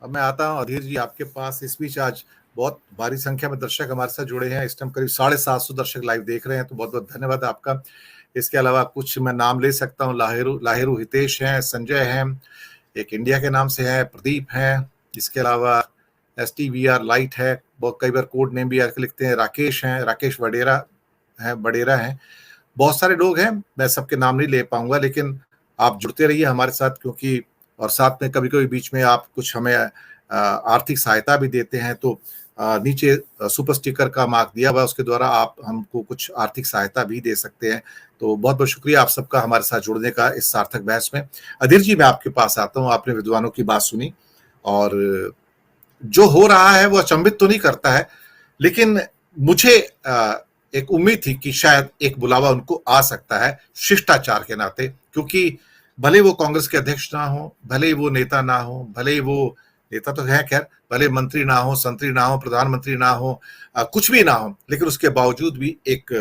अब मैं आता हूँ अधीर जी आपके पास। इस बीच आज बहुत भारी संख्या में दर्शक हमारे साथ जुड़े हैं। इस टाइम करीब 750 दर्शक लाइव देख रहे हैं, तो बहुत बहुत धन्यवाद आपका। इसके अलावा कुछ मैं नाम ले सकता हूँ, लाहिरू हितेश हैं, संजय हैं, एक इंडिया के नाम से है, प्रदीप हैं, इसके अलावा STVR लाइट है, बहुत कई बार कोड नेम भी आके लिखते हैं, राकेश हैं, राकेश बडेरा हैं, बहुत सारे लोग हैं। मैं सबके नाम नहीं ले पाऊंगा, लेकिन आप जुड़ते रहिए हमारे साथ, क्योंकि और साथ में कभी कभी बीच में आप कुछ हमें आर्थिक सहायता भी देते हैं, तो नीचे सुपर स्टिकर का मार्क दिया हुआ है, उसके द्वारा आप हमको कुछ आर्थिक सहायता भी दे सकते हैं। तो बहुत बहुत शुक्रिया आप सबका हमारे साथ जुड़ने का इस सार्थक बहस में। अधीर जी, मैं आपके पास आता हूँ। आपने विद्वानों की बात सुनी, और जो हो रहा है वो अचंभित तो नहीं करता है, लेकिन मुझे एक उम्मीद थी कि शायद एक बुलावा उनको आ सकता है शिष्टाचार के नाते, क्योंकि भले वो कांग्रेस के अध्यक्ष ना हो, भले वो नेता ना हो, भले वो नेता तो है खैर, भले मंत्री ना हो, संतरी ना हो, प्रधानमंत्री ना हो, कुछ भी ना हो, लेकिन उसके बावजूद भी एक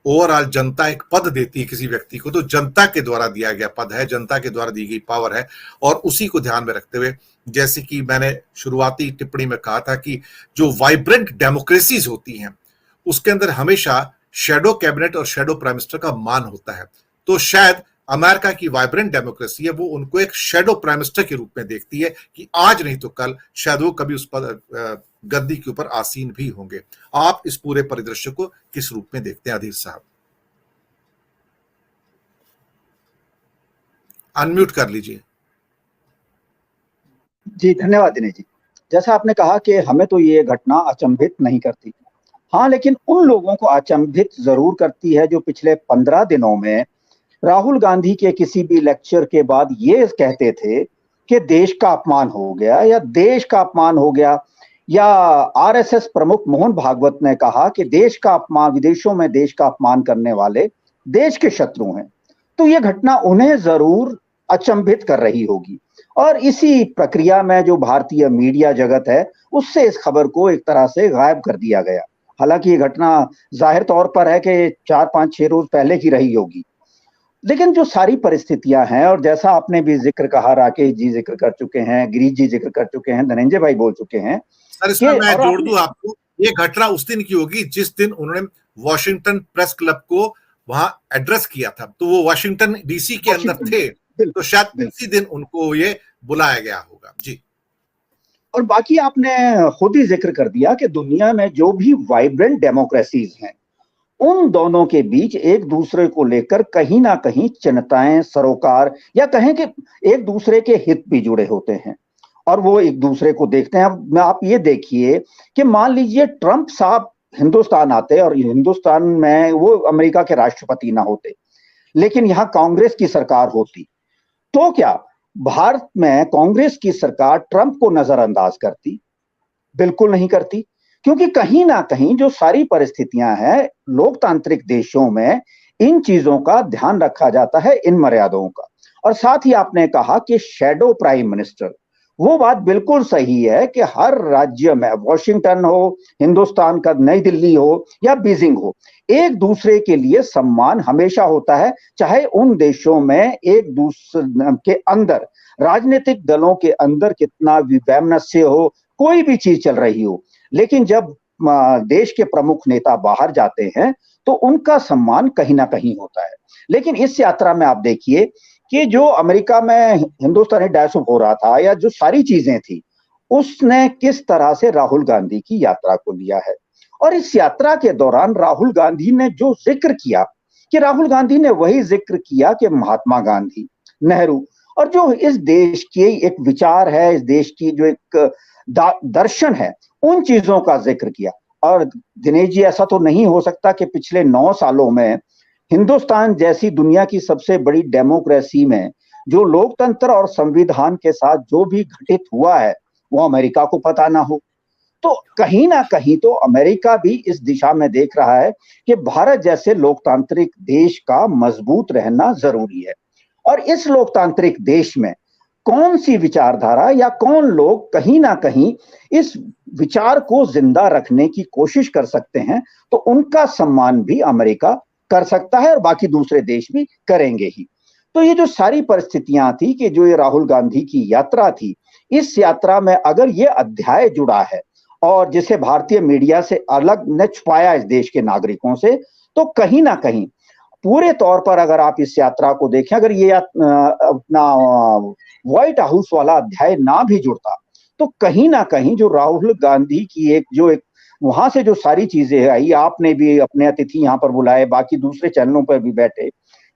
ओवरऑल जनता एक पद देती है किसी व्यक्ति को, तो जनता के द्वारा दिया गया पद है, जनता के द्वारा दी गई पावर है। और उसी को ध्यान में रखते हुए, जैसे कि मैंने शुरुआती टिप्पणी में कहा था कि जो वाइब्रेंट डेमोक्रेसीज होती हैं उसके अंदर हमेशा शेडो कैबिनेट और शेडो प्राइम मिनिस्टर का मान होता है। तो शायद अमेरिका की वाइब्रेंट डेमोक्रेसी है, वो उनको एक शेडो प्राइम मिनिस्टर के रूप में देखती है कि आज नहीं तो कल शायद वो कभी उस पर गद्दी के ऊपर आसीन भी होंगे। आप इस पूरे परिदृश्य को किस रूप में देखते हैं अधीर साहब? अनम्यूट कर लीजिए। जी धन्यवाद दिनेश जी। जैसा आपने कहा कि हमें तो ये घटना अचंभित नहीं करती, हाँ, लेकिन उन लोगों को अचंभित जरूर करती है जो पिछले 15 दिनों में राहुल गांधी के किसी भी लेक्चर के बाद ये कहते थे कि देश का अपमान हो गया या देश का अपमान हो गया, या RSS प्रमुख मोहन भागवत ने कहा कि देश का अपमान, विदेशों में देश का अपमान करने वाले देश के शत्रु हैं। तो ये घटना उन्हें जरूर अचंभित कर रही होगी, और इसी प्रक्रिया में जो भारतीय मीडिया जगत है उससे इस खबर को एक तरह से गायब कर दिया गया। हालांकि ये घटना जाहिर तौर पर है कि 4-5-6 रोज पहले की रही होगी, लेकिन जो सारी परिस्थितियां हैं, और जैसा आपने भी जिक्र कहा, राकेश जी जिक्र कर चुके हैं, गिरीश जी जिक्र कर चुके हैं, धनंजय भाई बोल चुके हैं। सर, इसमें मैं जोड़ दूं आपको, ये घटना उस दिन की होगी जिस दिन उन्होंने वॉशिंगटन प्रेस क्लब को वहां एड्रेस किया था, तो वो वॉशिंगटन DC के अंदर थे, तो शायद उसी दिन उनको ये बुलाया गया होगा। जी। और बाकी आपने खुद ही जिक्र कर दिया कि दुनिया में जो भी वाइब्रेंट डेमोक्रेसीज हैं उन दोनों के बीच एक दूसरे को लेकर कहीं ना कहीं चिंताएं, सरोकार, या कहें कि एक दूसरे के हित भी जुड़े होते हैं, और वो एक दूसरे को देखते हैं। अब आप ये देखिए कि मान लीजिए ट्रंप साहब हिंदुस्तान आते और हिंदुस्तान में वो अमेरिका के राष्ट्रपति ना होते, लेकिन यहाँ कांग्रेस की सरकार होती, तो क्या भारत में कांग्रेस की सरकार ट्रंप को नजरअंदाज करती? बिल्कुल नहीं करती, क्योंकि कहीं ना कहीं जो सारी परिस्थितियां हैं लोकतांत्रिक देशों में, इन चीजों का ध्यान रखा जाता है, इन मर्यादाओं का। और साथ ही आपने कहा कि शेडो प्राइम मिनिस्टर, वो बात बिल्कुल सही है कि हर राज्य में, वॉशिंगटन हो, हिंदुस्तान का नई दिल्ली हो या बीजिंग हो, एक दूसरे के लिए सम्मान हमेशा होता है, चाहे उन देशों में एक दूसरे के अंदर, राजनीतिक दलों के अंदर कितना वैमनस्य हो, कोई भी चीज चल रही हो। लेकिन जब देश के प्रमुख नेता बाहर जाते हैं तो उनका सम्मान कहीं ना कहीं होता है। लेकिन इस यात्रा में आप देखिए कि जो अमेरिका में हिंदुस्तानी डायस हो रहा था, या जो सारी चीजें थी, उसने किस तरह से राहुल गांधी की यात्रा को लिया है। और इस यात्रा के दौरान राहुल गांधी ने जो जिक्र किया, कि राहुल गांधी ने वही जिक्र किया कि महात्मा गांधी, नेहरू, और जो इस देश की एक विचार है, इस देश की जो एक दर्शन है, उन चीजों का जिक्र किया। और दिनेश जी, ऐसा तो नहीं हो सकता कि पिछले 9 सालों में हिंदुस्तान जैसी दुनिया की सबसे बड़ी डेमोक्रेसी में जो लोकतंत्र और संविधान के साथ जो भी घटित हुआ है वो अमेरिका को पता ना हो। तो कहीं ना कहीं तो अमेरिका भी इस दिशा में देख रहा है कि भारत जैसे लोकतांत्रिक देश का मजबूत रहना जरूरी है। और इस लोकतांत्रिक देश में कौन सी विचारधारा या कौन लोग कहीं ना कहीं इस विचार को जिंदा रखने की कोशिश कर सकते हैं, तो उनका सम्मान भी अमेरिका कर सकता है और बाकी दूसरे देश भी करेंगे ही। तो ये जो सारी परिस्थितियां थी कि जो ये राहुल गांधी की यात्रा थी, इस यात्रा में अगर ये अध्याय जुड़ा है और जिसे भारतीय मीडिया से अलग न छुपाया इस देश के नागरिकों से, तो कहीं ना कहीं पूरे तौर पर अगर आप इस यात्रा को देखें, अगर ये अपना व्हाइट हाउस वाला अध्याय ना भी जुड़ता, तो कहीं ना कहीं जो राहुल गांधी की एक वहां से जो सारी चीजें आई, आपने भी अपने अतिथि यहाँ पर बुलाए, बाकी दूसरे चैनलों पर भी बैठे,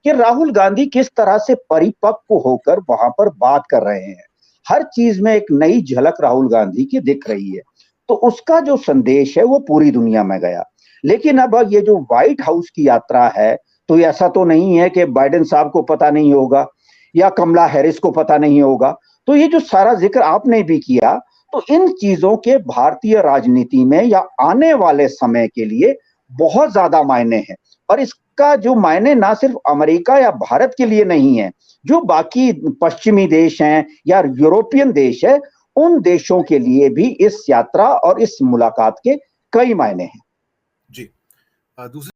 कि राहुल गांधी किस तरह से परिपक्व होकर वहां पर बात कर रहे हैं, हर चीज में एक नई झलक राहुल गांधी की दिख रही है, तो उसका जो संदेश है वो पूरी दुनिया में गया। लेकिन अब ये जो व्हाइट हाउस की यात्रा है, तो ऐसा तो नहीं है कि बाइडेन साहब को पता नहीं होगा या कमला हैरिस को पता नहीं होगा। तो ये जो सारा जिक्र आपने भी किया, तो इन चीजों के भारतीय राजनीति में या आने वाले समय के लिए बहुत ज्यादा मायने हैं, और इसका जो मायने ना सिर्फ अमेरिका या भारत के लिए नहीं है, जो बाकी पश्चिमी देश हैं या यूरोपियन देश है, उन देशों के लिए भी इस यात्रा और इस मुलाकात के कई मायने हैं। जी। दूसरी